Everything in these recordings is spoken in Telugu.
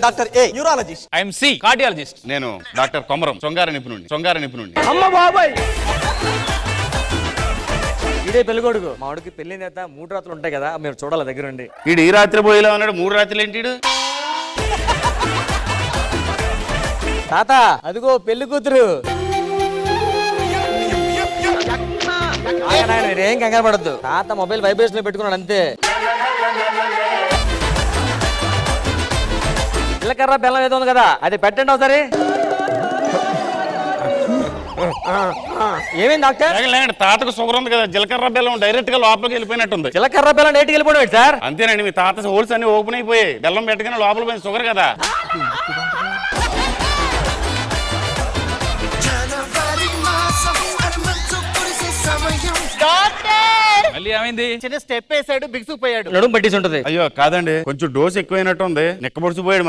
Doctor a neurologist. ఐఎమ్ సి కార్డియాలజిస్ట్. నేను డాక్టర్ కొమరం సొంగార నిపుణుడిని. అమ్మ బాబాయ్, ఇదే పెళ్ళికొడుకు. మా వాడికి పెళ్లి నేత 3 రాత్రులు ఉంటాయి కదా, మీరు చూడాలి దగ్గర ఉండి. వీడు ఈ రాత్రి పోయేలా ఉన్నాడు, 3 రాత్రులు ఏంటి? తాత అదిగో పెళ్లి కూతురు. మీరేం కంగారు పడద్దు, తాత మొబైల్ వైబ్రేషన్ లో పెట్టుకున్నాడు అంతే. జీలకర్ర బెల్లం ఏదో ఉంది కదా, అది పెట్టండి ఒకసారి. ఏమైంది డాక్టర్? తాతకు షుగర్ ఉంది కదా, జీలకర్ర బెల్లం డైరెక్ట్ గా లోపలికి వెళ్ళిపోయినట్టుంది. జీలకర్ర బెల్లం డైరెక్ట్ వెళ్ళిపోవడం సార్? అంతేనండి, మీ తాత హోల్స్ అన్ని ఓపెన్ అయిపోయి బెల్లం పెట్టగానే లోపల పోయింది షుగర్ కదా. మళ్ళీ ఏమైంది? చిన్న స్టెప్ వేసాడు, బిగుసుకుపోయాడు. నడుము పట్టేసి ఉంటది. అయ్యో కాదండి, కొంచెం డోస్ ఎక్కువైనట్టు ఉంది. నిక్కబొడిచిపోయాడు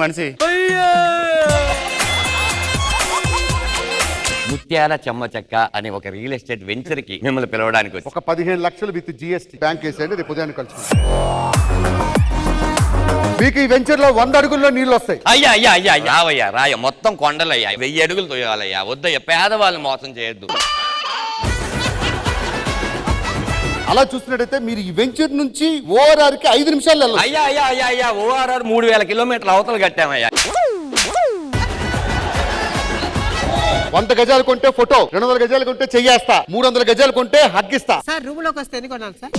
మనిషి. ముత్యాల చెమ్మ చెక్క అనే ఒక రియల్ ఎస్టేట్ వెంచర్ కి మిమ్మల్ని పిలవడానికి వచ్చి ఒక 15 లక్షలు విత్ GST బ్యాంక్ వేసేయండి, రేపు ఉదయాన్ని కలుసుకుంటాం. మీకు ఈ వెంచర్ లో 100 అడుగుల్లో నీళ్ళు వస్తాయి. అయ్యా రావయ్యా రాయ, మొత్తం కొండలయ్యా, 1000 అడుగులు తోయాలయ్యా. వద్దయ్యా, పేదవాళ్ళని మోసం చేయొద్దు. అలా చూసినట్టయితే మీరు ఈ వెంచర్ నుంచి ORR కి 5 నిమిషాలు వెళ్ళాలి. అయ్యా ORR 3000 కిలోమీటర్ల అవతలు కట్టామయ్యా. 100 గజాలు కొంటే ఫోటో, 200 గజాలు కొంటే చెయ్యేస్తా, 300 గజాలు కొంటే హగ్గిస్తా. సార్ రూమ్ లోకి వస్తే ఎన్ని కొనాలి సార్?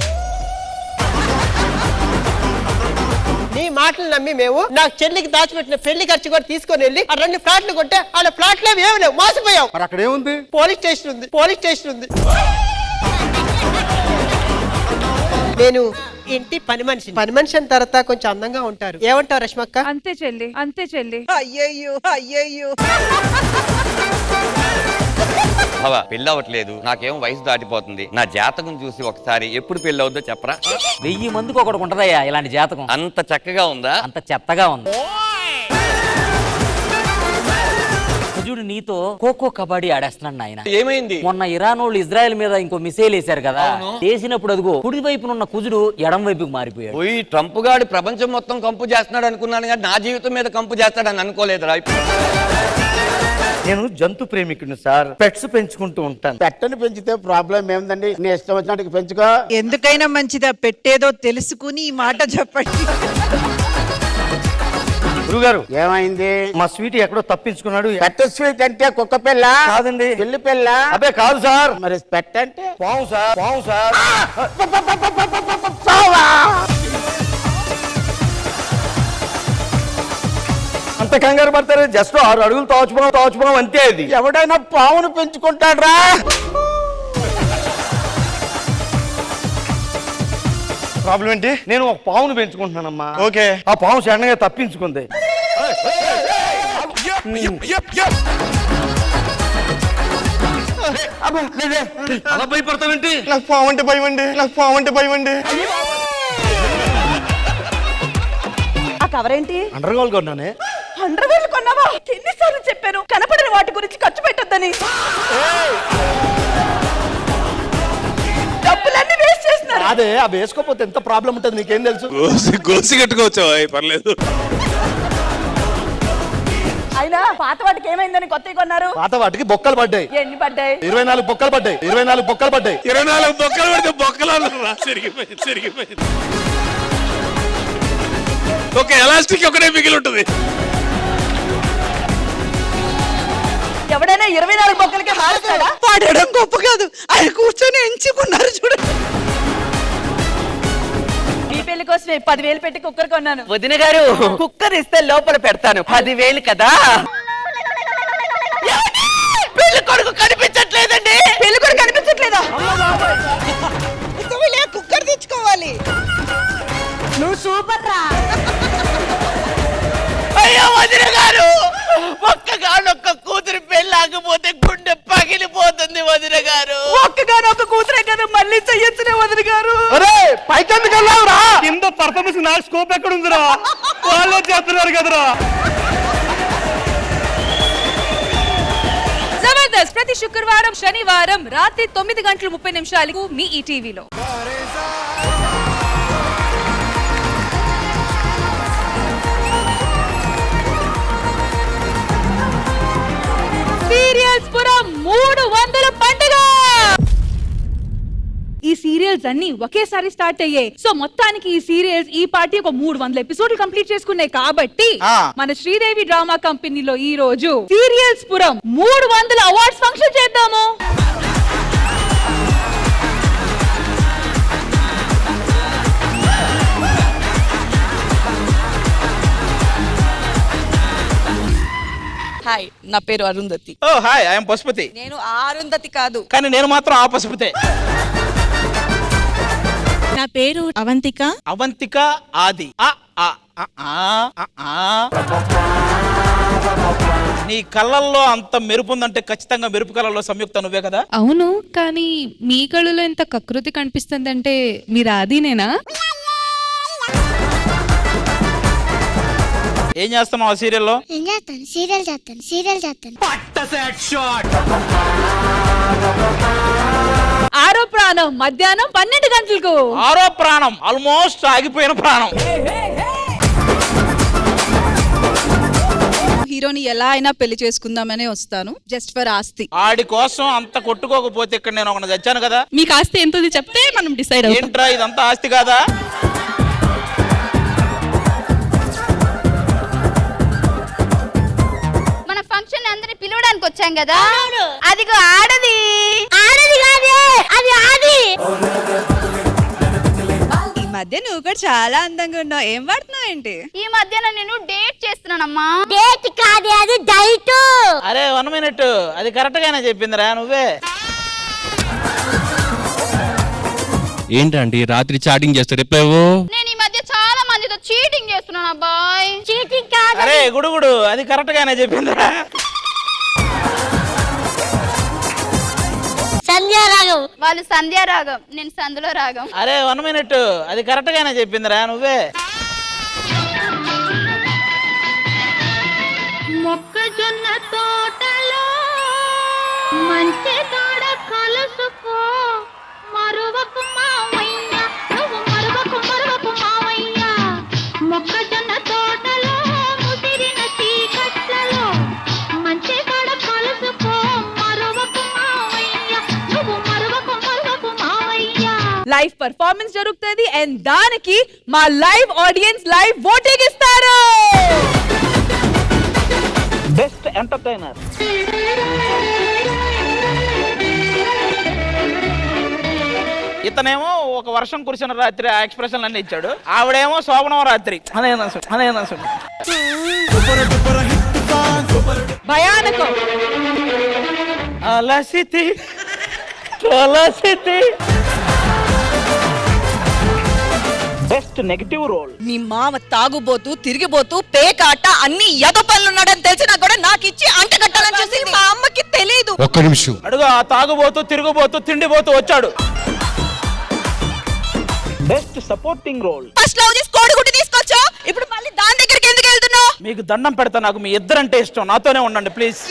నీ మాటలు నమ్మి మేము నాకు చెల్లికి దాచిపెట్టిన పెళ్లి ఖర్చు కూడా తీసుకొని వెళ్ళి ఆ 2 ఫ్లాట్లు కొంటే ఆ ఫ్లాట్లు ఏమి లేవు, మోసపోయాం. మరి అక్కడ ఏముంది? పోలీస్ స్టేషన్ ఉంది. నేను ఇంటి పని మనిషి అని తర్వాత కొంచెం అందంగా ఉంటారు. ఏమంటావు రష్మక్క? అంతే చెల్లి. అయ్యయ్యో బావా, పెళ్ళి అవ్వట్లేదు, నాకేం వయసు దాటిపోతుంది. నా జాతకం చూసి ఒకసారి ఎప్పుడు పెళ్లి అవుద్దో చెప్పరా? 1000 మందికి ఒకటి ఉంటదయ్యా ఇలాంటి జాతకం. అంత చక్కగా ఉందా? అంత చెత్తగా ఉంది. చూడు, నీతో ఖోఖో కబడ్డీ ఆడేస్తున్నాడు నాయన. ఏమైంది? మొన్న ఇరాన్ వాళ్ళు ఇజ్రాయెల్ మీద ఇంకో మిసైల్ వేశారు కదా, వేసినప్పుడు అదిగో కుడి వైపునున్న కుజుడు ఎడం వైపుకి మారిపోయాడు. ఓయ్, ట్రంప్ గాడు ప్రపంచం మొత్తం కంపు చేస్తున్నాడు అనుకున్నాను, కానీ నా జీవితం మీద కంపు చేస్తాడని అనుకోలేదురా. నేను జంతు ప్రేమికుడిని సార్, పెట్స్ పెంచుకుంటూ ఉంటాను. పెట్టని పెంచితే ప్రాబ్లం ఏముందండి, నీ ఇష్టం వచ్చినట్టు పెంచుకో. ఎందుకైనా మంచిదా పెట్టేదో తెలుసుకుని ఈ మాట చెప్పండి. గురుగారు, ఏమైంది? మా స్వీట్ ఎక్కడో తప్పించుకున్నాడు. పెట్ట స్వీట్ అంటే కుక్క పిల్ల కాదండి, పిల్లి పిల్ల. అబ్బే కాదు సార్, మరి పెట్ట అంటే పావు సార్. అంత కంగారు పడతారు, జస్ట్ 6 అడుగులు తోచుపోం అంతే. అది ఎవడైనా పావును పెంచుకుంటాడ్రా? ప్రాబ్లం ఏంటి? నేను ఒక పావును పెంచుకుంటున్నానమ్మా. ఓకే, ఆ పావు సడన్గా తప్పించుకుంది. అలా భయపడతావేంటి? నాకు పావు అంటే భయం అండి. ఆ కవర్ ఏంటి? అండర్గ్రౌండ్ కొన్నానే. 100,000 కొన్నావా? ఎన్నిసార్లు చెప్పాను కనపడిన వాటి గురించి ఖర్చు పెట్టొద్దని. డబ్బులన్నీ వేస్ట్ చేస్తున్నారు. అదే అవి వేసుకోపోతే ఎంత ప్రాబ్లం ఉంటుంది నీకేం తెలుసు? గోసి కట్టుకోవచ్చు, పర్లేదు. అయినా పాత వాటికి ఏమైందని కొత్తవి కొన్నారు? పాత వాటికి బొక్కలు పడ్డాయి. ఎన్ని పడ్డాయి? 24 బొక్కలు పడ్డాయి. 24 బొక్కలు పడితే బొక్కలు సరిగిపోయింది. ఓకే, ఎలాస్టిక్ ఒకటే మిగిలి ఉంటుంది. ఎవడైనా 24 బొక్కలకే మారుస్తాడా? పాడడం గొప్ప కాదు, ఆయన కూర్చొని ఎంచుకున్నారు చూడండి. మీ పెళ్లి కోసమే 10,000 పెట్టి కుక్కర్ కొన్నాను. వదిన గారు, కుక్కర్ ఇస్తే లోపల పెడతాను, 10,000 కదా. పెళ్లి కొడుకు కనిపించట్లేదండి. పెళ్లి కూడా కనిపించట్లేదా? కుక్కర్ తెచ్చుకోవాలి. నువ్వు సూపర్ రా. అయ్యో వదిన గారు, ఒక్కగానొక్క కూతురు పెళ్ళాకపోతే గుండె పగిలిపోతుంది వదిన గారు. ఒక్కగానొక్క కూతురే కదా, మళ్ళీ చెయ్యొచ్చునే వదిన గారు. పైకెందుకు వెళ్ళావురా? కింద పర్ఫార్మెన్స్ నా స్కోప్ ఎక్కడ ఉందిరా? వాళ్ళే చేస్తున్నారు కదరా. జబర్దస్త్ ప్రతి శుక్రవారం శనివారం రాత్రి 9:30 మీ ఈటీవీలో. సీరియల్స్ అన్ని ఒకేసారి స్టార్ట్ అయ్యాయి. సో మొత్తానికి ఈ సీరియల్స్ ఈ పార్టీ ఒక 300 ఎపిసోడ్లు కంప్లీట్ చేసుకున్నాయి. కాబట్టి మన శ్రీదేవి డ్రామా కంపెనీలో ఈ రోజు సీరియల్స్ పురం 300 అవార్డ్స్ ఫంక్షన్ చేద్దాము. హాయ్, నా పేరు అరుంధతి. ఓ హాయ్, ఐఎమ్ పశుపతి. నేను ఆ అరుంధతి కాదు, కానీ నేను మాత్రం ఆ పశుపతే. నా పేరు అవంతిక. అవంతిక ఆది. నీ కళ్ళల్లో అంత మెరుపు ఉందంటే ఖచ్చితంగా మెరుపు కళ్ళల్లో సంయుక్త నువ్వే కదా? అవును, కానీ మీ కళ్ళలో ఎంత కకృతి కనిపిస్తుంది అంటే మీరు ఆదినేనా? ఏం చేస్తున్నావు ఆ సీరియల్లో? సీరియల్ చేస్తాను. ఆరో ప్రాణం మధ్యాహ్నం 12 గంటలకు. ఆరో ప్రాణం ఆల్మోస్ట్ ఆగిపోయిన ప్రాణం. హీరోని ఎలా అయినా పెళ్లి చేసుకుందామనే వస్తాను, జస్ట్ ఫర్ ఆస్తి. ఆడి కోసం అంత కొట్టుకోకపోతే ఇక్కడ నేను ఒకటి చచ్చాను కదా. మీకు ఆస్తి ఎంతది చెప్తే మనం డిసైడ్ అవుతాం. ఏంట్రా ఇదంతా ఆస్తి కాదా? ఫంక్షన్ అందరిని పిలవడానికి వచ్చాం కదా. అదిగో ఆడది. ఆడది కాదే, అది ఆది. ఈ మధ్య నువ్వు కూడా చాలా అందంగా ఉన్నావు, ఏం వాడుతున్నావు ఏంటి? ఈ మధ్యన నేను డేట్ చేస్తున్నానమ్మా. డేట్ కాదే, అది డైట్. అరే 1 మినిట్, అది కరెక్ట్ గానే చెప్పిందిరా నువ్వే. ఏంటండి రాత్రి చాటింగ్ చేస్తే రిప్లైవు? నేను ఈ మధ్య చాలా మందితో చీటింగ్ చేస్తున్నాను అబ్బాయ్. చీటింగ్ కాదు. అరే గుడుగుడు, అది కరెక్ట్ గానే చెప్పిందిరా. సంధ్యారాగం. వాళ్ళు సంధ్యారాగం, నేను సందులో రాగం. అరే 1 మినిట్, అది కరెక్ట్ గానే చెప్పిందిరా నువ్వే. మొక్కజొన్న తోటలో మంచి తోడ కలుసుకో, మరువకు మావయ్య, నువ్వు మరువకు మావయ్య. మొక్కజొన్న తోటలో ముసిరిన చీకట్లలో మంచి తోడ కలుసుకో, మరువకు మావయ్య, నువ్వు మరువకు మావయ్య. లైవ్ పర్ఫార్మెన్స్ జరుగుతుంది అండ్ దానికి మా లైవ్ ఆడియన్స్ లైవ్ ఓటింగ్ ఇస్తారు. Best entertainer. ఇతనేమో ఒక వర్షం కురిసిన రాత్రి ఆ ఎక్స్ప్రెషన్ అన్ని ఇచ్చాడు. ఆవిడేమో శోభనం రాత్రి అనే భయానకం. అలసితి తులసితి. Best negative role. మీ మామ తాగుబోతూ తిరిగిపోతూ పేకాట అన్ని ఎద పనులున్నాడని తెలిసినా కూడా నాకు ఇచ్చి అంట కట్టాలని చూసింది. మా అమ్మకి తెలియదు. ఒక్క నిమిషం. అడుగు, ఆ తాగుబోతూ తిరుగుబోతూ తిండిపోతూ వచ్చాడు. Best supporting role. First love చేసి కోడిగుడ్డు తీసుకొచ్చా, ఇప్పుడు మళ్ళీ దాని దగ్గరికి ఎందుకు వెళ్తున్నావు? మీకు దండం పెడతా, నాకు మీ ఇద్దరంటే ఇష్టం, నాతోనే ఉండండి ప్లీజ్.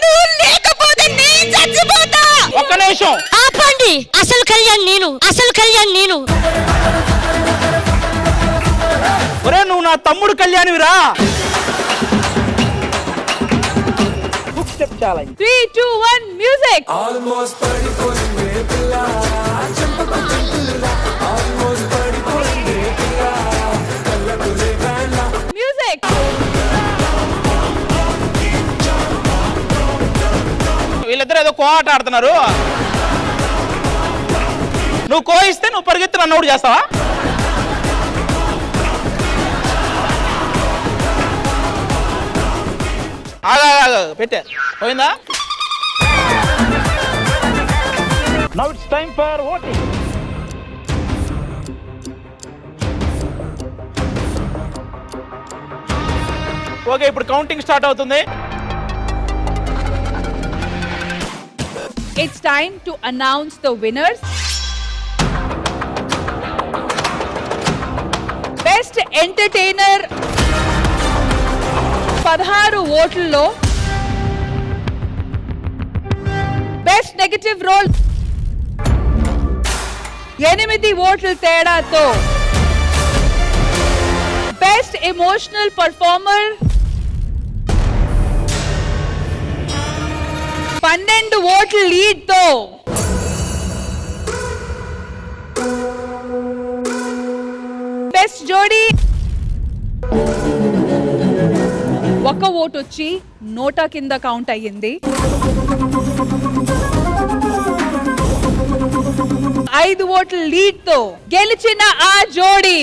నువ్వు లేకపోతే నేను చచ్చిపోతా. ఒక్క నిమిషం ఆపండి. అసలు కళ్యాణ్ నేను. ఒరే నువ్వు నా తమ్ముడు కళ్యాణివిరా. 3, 2, 1 మ్యూజిక్. మ్యూజిక్. వీళ్ళిద్దరు ఏదో కో ఆట ఆడుతున్నారు. నువ్వు కో ఇస్తే నువ్వు పరిగెత్తి రన్ అవుట్ చేస్తావా? పెట్టే పోయిందా? Now it's time for voting. Okay, ఇప్పుడు కౌంటింగ్ స్టార్ట్ అవుతుంది. It's time to announce the winners. Best Entertainer 16 ఓట్లలో, బెస్ట్ నెగటివ్ రోల్ 8 ఓట్ల తేడాతో, బెస్ట్ ఎమోషనల్ పర్ఫార్మర్ 12 ఓట్ల లీడ్ తో బెస్ట్ జోడీ. ఒక ఓట్ వచ్చి నోటా కింద కౌంట్ అయ్యింది. 5 ఓట్ల లీడ్ తో గెలిచిన ఆ జోడీ